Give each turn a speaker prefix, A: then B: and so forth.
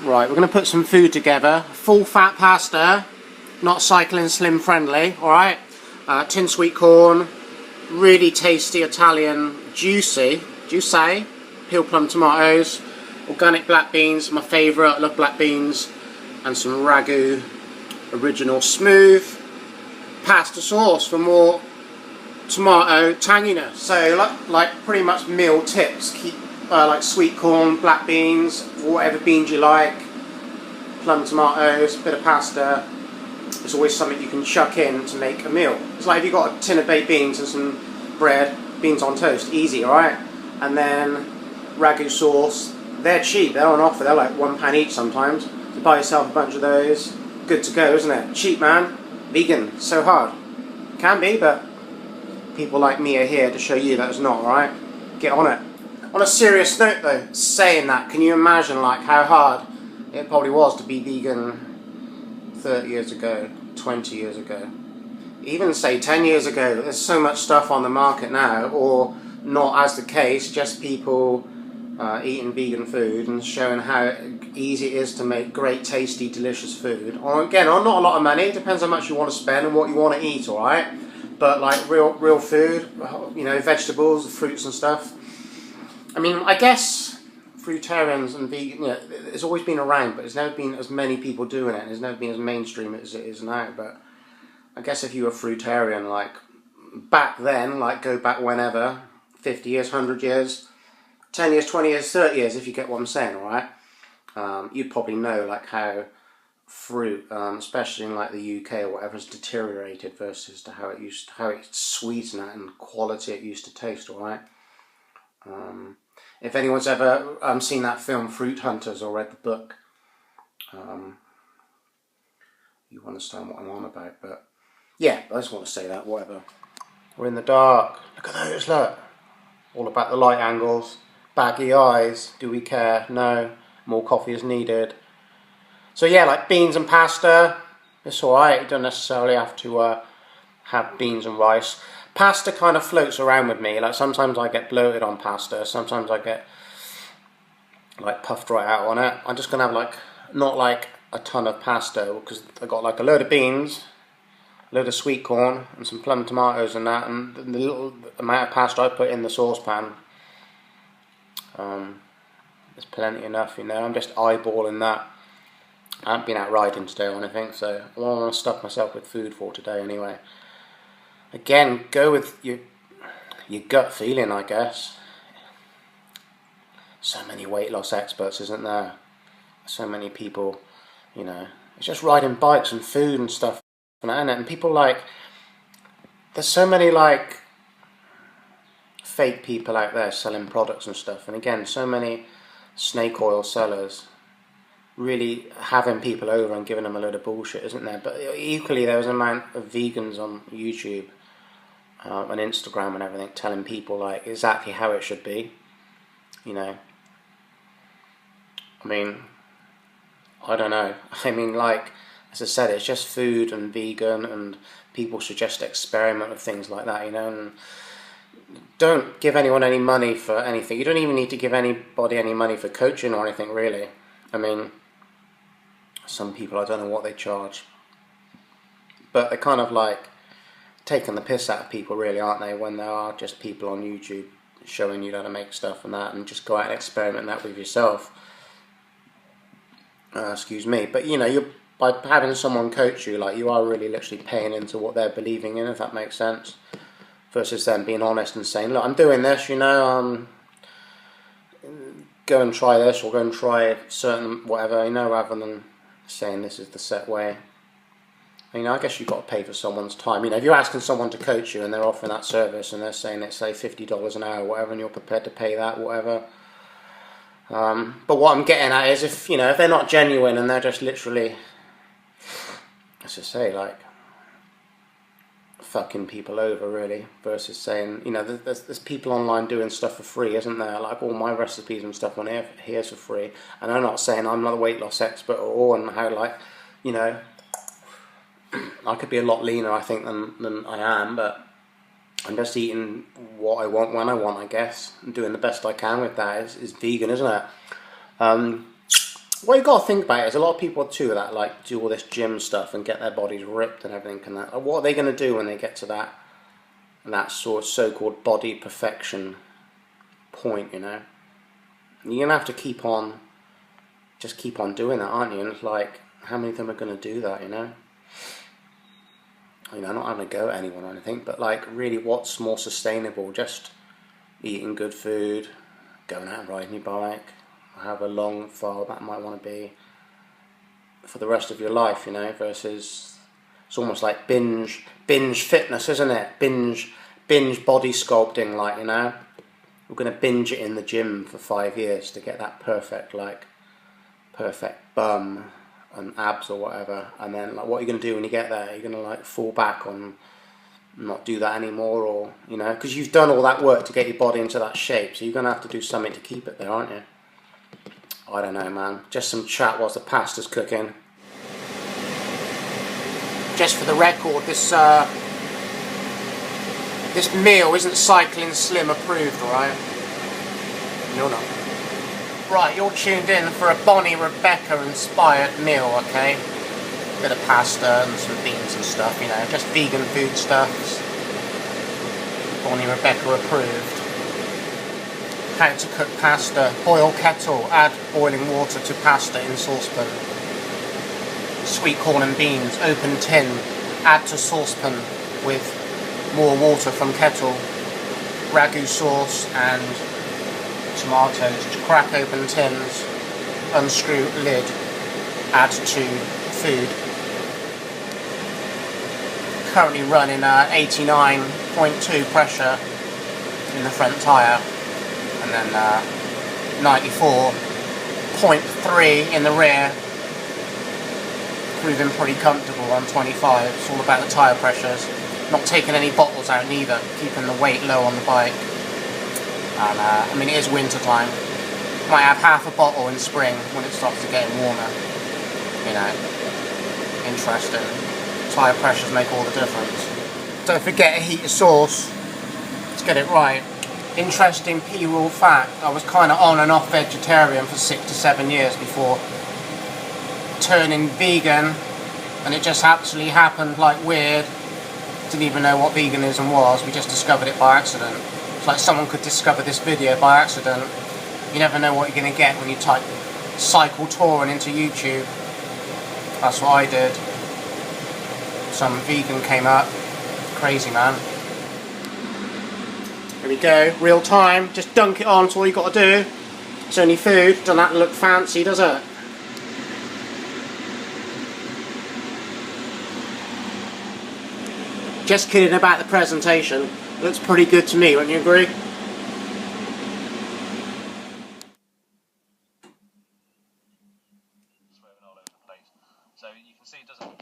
A: Right, we're going to put some food together. Full fat pasta, not cycling slim friendly, alright? Tin sweet corn, really tasty Italian juicy peeled plum tomatoes, organic black beans, my favourite, I love black beans, and some ragu original smooth pasta sauce for more tomato tanginess. So like pretty much meal tips. Keep like sweet corn, black beans, whatever beans you like, plum tomatoes, bit of pasta. It's always something you can chuck in to make a meal. It's like if you've got a tin of baked beans and some bread, beans on toast, easy, alright? And then ragu sauce, they're cheap, they're on offer, they're like £1 each sometimes. You buy yourself a bunch of those, good to go, isn't it? Cheap, man. Vegan, so hard. Can be, but people like me are here to show you that it's not, alright? Get on it. On a serious note though, saying that, can you imagine like how hard it probably was to be vegan 30 years ago, 20 years ago, even say 10 years ago? There's so much stuff on the market now, or not as the case, just people eating vegan food and showing how easy it is to make great, tasty, delicious food. Or again, on not a lot of money, it depends how much you want to spend and what you want to eat, alright? But like real food, you know, vegetables, fruits and stuff. I mean, I guess fruitarians and vegan, you know, it's always been around, but there's never been as many people doing it, and it's never been as mainstream as it is now. But I guess if you were fruitarian, like back then, like go back whenever, 50 years, 100 years, 10 years, 20 years, 30 years, if you get what I'm saying, alright? You'd probably know like how fruit, especially in like the UK or whatever, has deteriorated versus to how it's sweet and quality it used to taste, alright? If anyone's ever seen that film Fruit Hunters or read the book, you understand what I'm on about. But yeah, I just want to say that, whatever. We're in the dark. Look at those, look. All about the light angles. Baggy eyes. Do we care? No. More coffee is needed. So yeah, like beans and pasta, it's alright. You don't necessarily have to have beans and rice. Pasta kind of floats around with me. Like sometimes I get bloated on pasta. Sometimes I get like puffed right out on it. I'm just gonna have like not like a ton of pasta because I got like a load of beans, a load of sweet corn, and some plum tomatoes and that, and the little amount of pasta I put in the saucepan. There's plenty enough, you know. I'm just eyeballing that. I haven't been out riding today or anything, so I don't want to stuff myself with food for today anyway. Again, go with your gut feeling, I guess. So many weight loss experts, isn't there? So many people, you know, it's just riding bikes and food and stuff, and people like, there's so many like fake people out there selling products and stuff, and again, so many snake oil sellers really having people over and giving them a load of bullshit, isn't there? But equally, there was an amount of vegans on YouTube and Instagram and everything telling people like exactly how it should be, you know. I mean, I don't know. I mean, like, as I said, it's just food and vegan, and people should just experiment with things like that, you know, and don't give anyone any money for anything. You don't even need to give anybody any money for coaching or anything, really. I mean, some people, I don't know what they charge, but they're kind of like taking the piss out of people, really, aren't they, when there are just people on YouTube showing you how to make stuff and that, and just go out and experiment that with yourself. Excuse me, but you know, by having someone coach you, like, you are really literally paying into what they're believing in, if that makes sense, versus them being honest and saying, look, I'm doing this, you know, go and try this, or go and try certain whatever, you know, rather than saying this is the set way. You know, I guess you've got to pay for someone's time. You know, if you're asking someone to coach you and they're offering that service and they're saying it's, say, $50 an hour or whatever, and you're prepared to pay that, whatever. But what I'm getting at is, if, you know, if they're not genuine and they're just literally, as I say, like, fucking people over, really, versus saying, you know, there's people online doing stuff for free, isn't there? Like, all my recipes and stuff on here's for free, and I'm not saying I'm not a weight loss expert at all, and how, like, you know, I could be a lot leaner, I think, than I am, but I'm just eating what I want when I want, I guess, and doing the best I can with that. Is vegan, isn't it? what you got to think about is a lot of people too that like do all this gym stuff and get their bodies ripped and everything and that. What are they going to do when they get to that sort of so-called body perfection point? You know, you're gonna have to keep on doing that, aren't you? And it's like, how many of them are going to do that? You know, I'm not having a go at anyone or anything, but like, really, what's more sustainable? Just eating good food, going out and riding your bike, however long far that might want to be for the rest of your life, you know, versus it's almost like binge fitness, isn't it? Binge body sculpting, like, you know, we're going to binge it in the gym for 5 years to get that perfect bum and abs or whatever, and then like, what are you going to do when you get there? You're going to like fall back on not do that anymore, or, you know, because you've done all that work to get your body into that shape, so you're going to have to do something to keep it there, aren't you? I don't know, man. Just some chat whilst the pasta's cooking. Just for the record, this meal isn't Cycling Slim approved, alright? You're not. Right, you're tuned in for a Bonny Rebecca inspired meal, okay? Bit of pasta and some beans and stuff, you know, just vegan foodstuffs. Bonny Rebecca approved. How to cook pasta. Boil kettle, add boiling water to pasta in saucepan. Sweet corn and beans, open tin, add to saucepan with more water from kettle. Ragu sauce and tomatoes. Crack open tins, unscrew lid, add to food. Currently running 89.2 pressure in the front tyre, and then 94.3 in the rear, proving pretty comfortable on 25. It's all about the tyre pressures. Not taking any bottles out neither, keeping the weight low on the bike. And I mean, it is winter time. Might have half a bottle in spring when it starts to get warmer. You know, interesting. Tyre pressures make all the difference. Don't forget to heat your sauce. Let's get it right. Interesting P-rule fact, I was kind of on and off vegetarian for 6 to 7 years before turning vegan, and it just absolutely happened like weird. Didn't even know what veganism was, we just discovered it by accident. It's like someone could discover this video by accident. You never know what you're going to get when you type cycle touring into YouTube. That's what I did. Some vegan came up. Crazy, man. Here we go, real time. Just dunk it on, that's all you got to do. It's only food, doesn't have to look fancy, does it? Just kidding about the presentation. Looks pretty good to me, wouldn't you agree?
B: Swerving all over the place. So you can see it doesn't